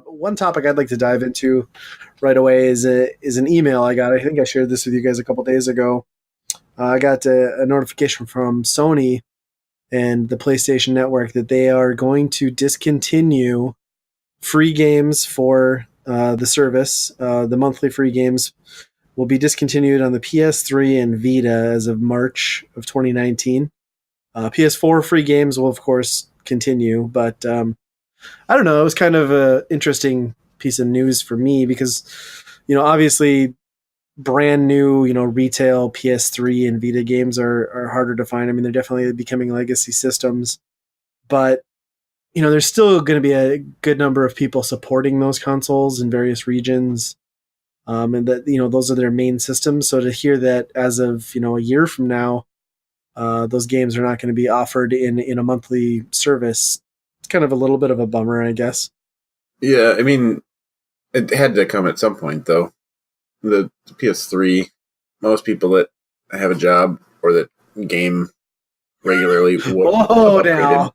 One topic I'd like to dive into right away is an email I got. I think I shared this with you guys a couple days ago. I got a notification from Sony and the PlayStation Network that they are going to discontinue free games for the service. The monthly free games will be discontinued on the PS3 and Vita as of March of 2019. PS4 free games will, of course, continue, but I don't know. It was kind of an interesting piece of news for me because, obviously brand new, retail PS3 and Vita games are harder to find. I mean, they're definitely becoming legacy systems, but there's still going to be a good number of people supporting those consoles in various regions. And that, those are their main systems. So to hear that as of, a year from now, those games are not going to be offered in a monthly service, it's kind of a little bit of a bummer, I guess. Yeah, I mean, it had to come at some point, though. The PS3, most people that have a job or that game regularly whoa, now.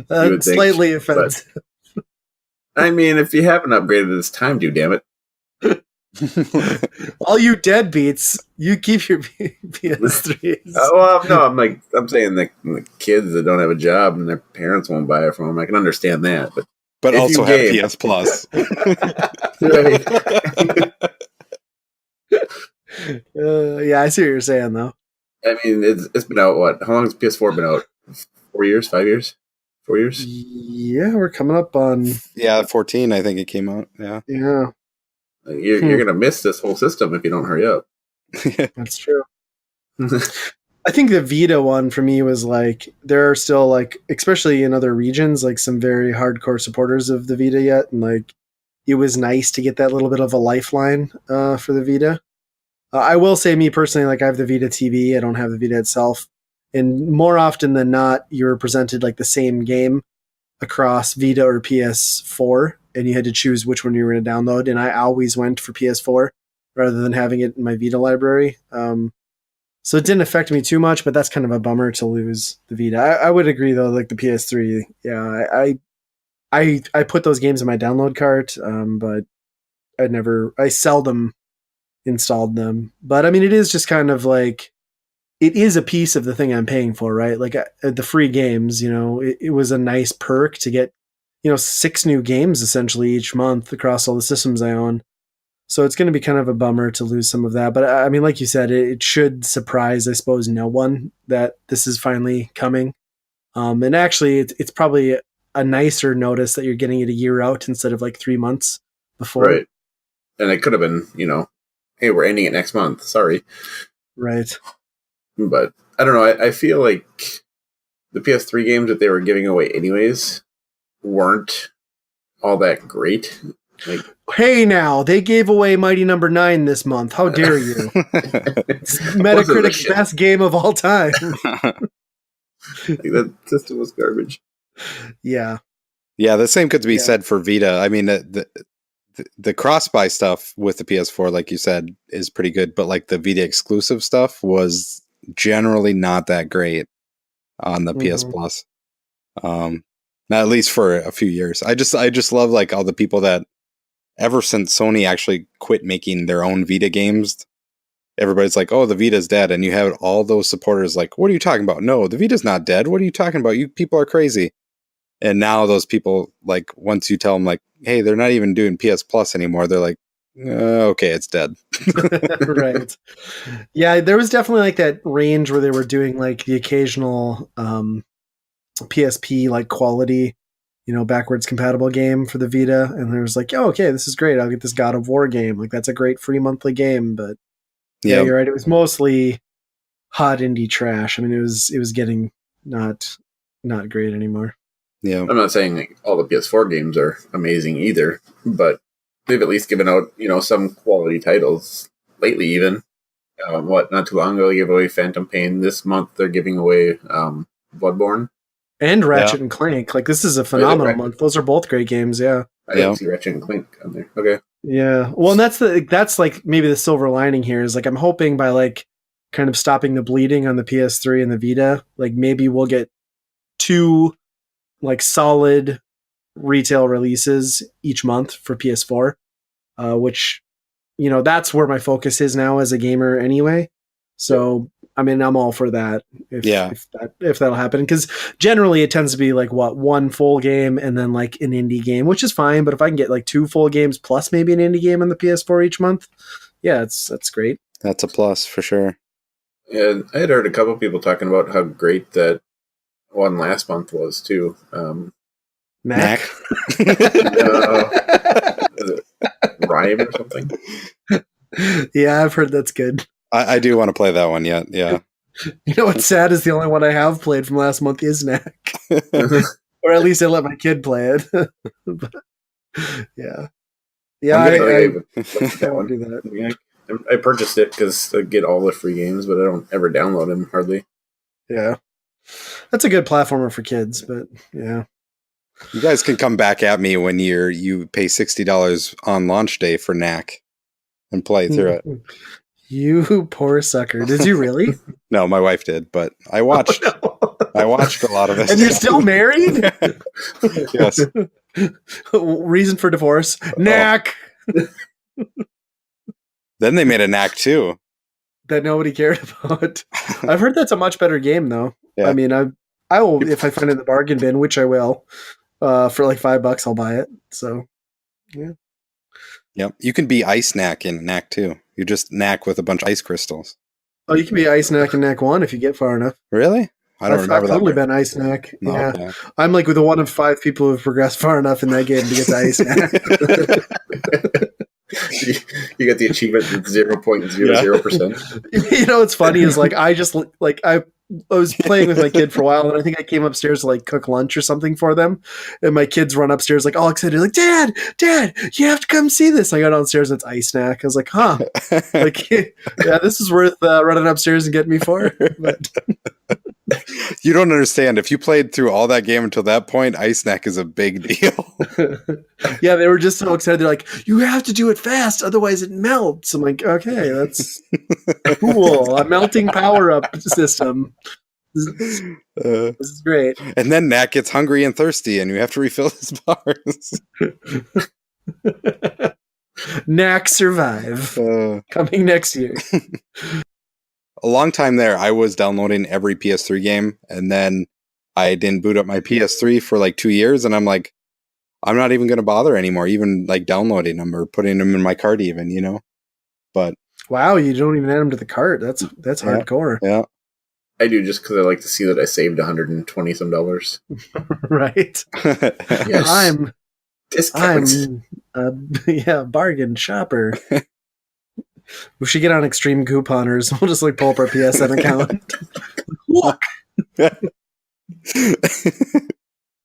That's slightly offensive. But, I mean, if you haven't upgraded, it's time to, damn it. All you deadbeats, you keep your PS3s. No, I'm saying the kids that don't have a job and their parents won't buy it for them. I can understand that, but also have PS Plus. Yeah, I see what you're saying, though. I mean, it's been out, what? How long has PS4 been out? 4 years? 5 years? 4 years? Yeah, we're coming up on... Yeah, 14, I think it came out. Yeah. You're going to miss this whole system if you don't hurry up. That's true. I think the Vita one for me was like, there are still like, especially in other regions, like some very hardcore supporters of the Vita yet. And like, it was nice to get that little bit of a lifeline for the Vita. I will say, me personally, like I have the Vita TV. I don't have the Vita itself. And more often than not, you're presented like the same game across Vita or PS4. And you had to choose which one you were going to download. And I always went for PS4 rather than having it in my Vita library. So it didn't affect me too much, but that's kind of a bummer to lose the Vita. I would agree, though, like the PS3. Yeah, I put those games in my download cart, but I seldom installed them. But I mean, it is just kind of like, it is a piece of the thing I'm paying for, right? Like the free games, it was a nice perk to get 6 new games essentially each month across all the systems I own. So it's going to be kind of a bummer to lose some of that. But I mean, like you said, it should surprise, I suppose, no one that this is finally coming. And actually, it's probably a nicer notice that you're getting it a year out instead of like 3 months before. Right. And it could have been, hey, we're ending it next month. Sorry. Right. But I don't know. I feel like the PS3 games that they were giving away anyways weren't all that great. Like, hey, now they gave away Mighty Number 9 this month. How dare you? Metacritic's best game of all time. That system was garbage. Yeah. Yeah, the same could be said for Vita. I mean, the cross-buy stuff with the PS4, like you said, is pretty good, but like the Vita exclusive stuff was generally not that great on the PS Plus. Not at least for a few years. I just love like all the people that ever since Sony actually quit making their own Vita games, everybody's like, oh, the Vita's dead. And you have all those supporters like, what are you talking about? No, the Vita's not dead. What are you talking about? You people are crazy. And now those people, like, once you tell them like, hey, they're not even doing PS Plus anymore, they're like, okay, it's dead. Right. Yeah, there was definitely like that range where they were doing like the occasional PSP like quality, backwards compatible game for the Vita, and there was like, oh, okay, this is great. I'll get this God of War game. Like that's a great free monthly game. But yeah, you're right. It was mostly hot indie trash. I mean, it was getting not great anymore. Yeah, I'm not saying like, all the PS4 games are amazing either, but they've at least given out some quality titles lately. Even not too long ago they gave away Phantom Pain. This month they're giving away Bloodborne. And Ratchet and Clank. Like, this is a phenomenal month. Those are both great games, yeah. I didn't see Ratchet and Clank on there. Okay. Yeah. Well, and that's like maybe the silver lining here is like I'm hoping by like kind of stopping the bleeding on the PS3 and the Vita, like maybe we'll get 2 like solid retail releases each month for PS4, which, that's where my focus is now as a gamer anyway. So, I mean, I'm all for that if that'll happen. Because generally it tends to be like one full game and then like an indie game, which is fine. But if I can get like 2 full games plus maybe an indie game on the PS4 each month, that's great. That's a plus for sure. And I had heard a couple people talking about how great that one last month was too. Knack. Is it Rhyme or something? Yeah, I've heard that's good. I do want to play that one yet. Yeah. You know what's sad is the only one I have played from last month is Knack. Or at least I let my kid play it. But, yeah. Yeah, I won't do that. Yeah, I purchased it because I get all the free games, but I don't ever download them hardly. Yeah. That's a good platformer for kids, but yeah. You guys can come back at me when you pay $60 on launch day for Knack and play through it. You poor sucker. Did you really? No, my wife did, but I watched. Oh, no. I watched a lot of it. And you're still married? Yes. Reason for divorce? Knack. Then they made a Knack too. That nobody cared about. I've heard that's a much better game, though. Yeah. I mean, I will, if I find it in the bargain bin, which I will, for like $5, I'll buy it. So, yeah. Yep. You can be Ice Knack in Knack too. You just Knack with a bunch of ice crystals. Oh, you can be Ice Knack and Knack 1 if you get far enough. Really? I don't remember I've that. totally been Ice Knack. Oh, Yeah. okay. I'm like with the one of 5 people who've progressed far enough in that game to get to Ice Knack. You get the achievement at 0.00%. You know what's funny is like I was playing with my kid for a while, and I think I came upstairs to like cook lunch or something for them, and my kids run upstairs like all excited, like Dad, you have to come see this. I go downstairs and it's Ice Snack. I was like, huh, like yeah, this is worth running upstairs and getting me for. But You don't understand. If you played through all that game until that point, Ice Snack is a big deal. yeah, they were just so excited. They're like, you have to do it fast, otherwise it melts. I'm like, okay, that's cool. A melting power-up system. This is great. And then Knack gets hungry and thirsty, and you have to refill his bars. Knack Survive. Coming next year. A long time there, I was downloading every PS3 game, and then I didn't boot up my PS3 for like 2 years, and I'm like, I'm not even going to bother anymore, even like downloading them or putting them in my cart even, you know? But wow, you don't even add them to the cart. That's hardcore. Yeah. I do just because I like to see that I saved $120 some. Right. Yes. I'm Discounts. a bargain shopper. We should get on Extreme Couponers. We'll just like pull up our PSN account. Look.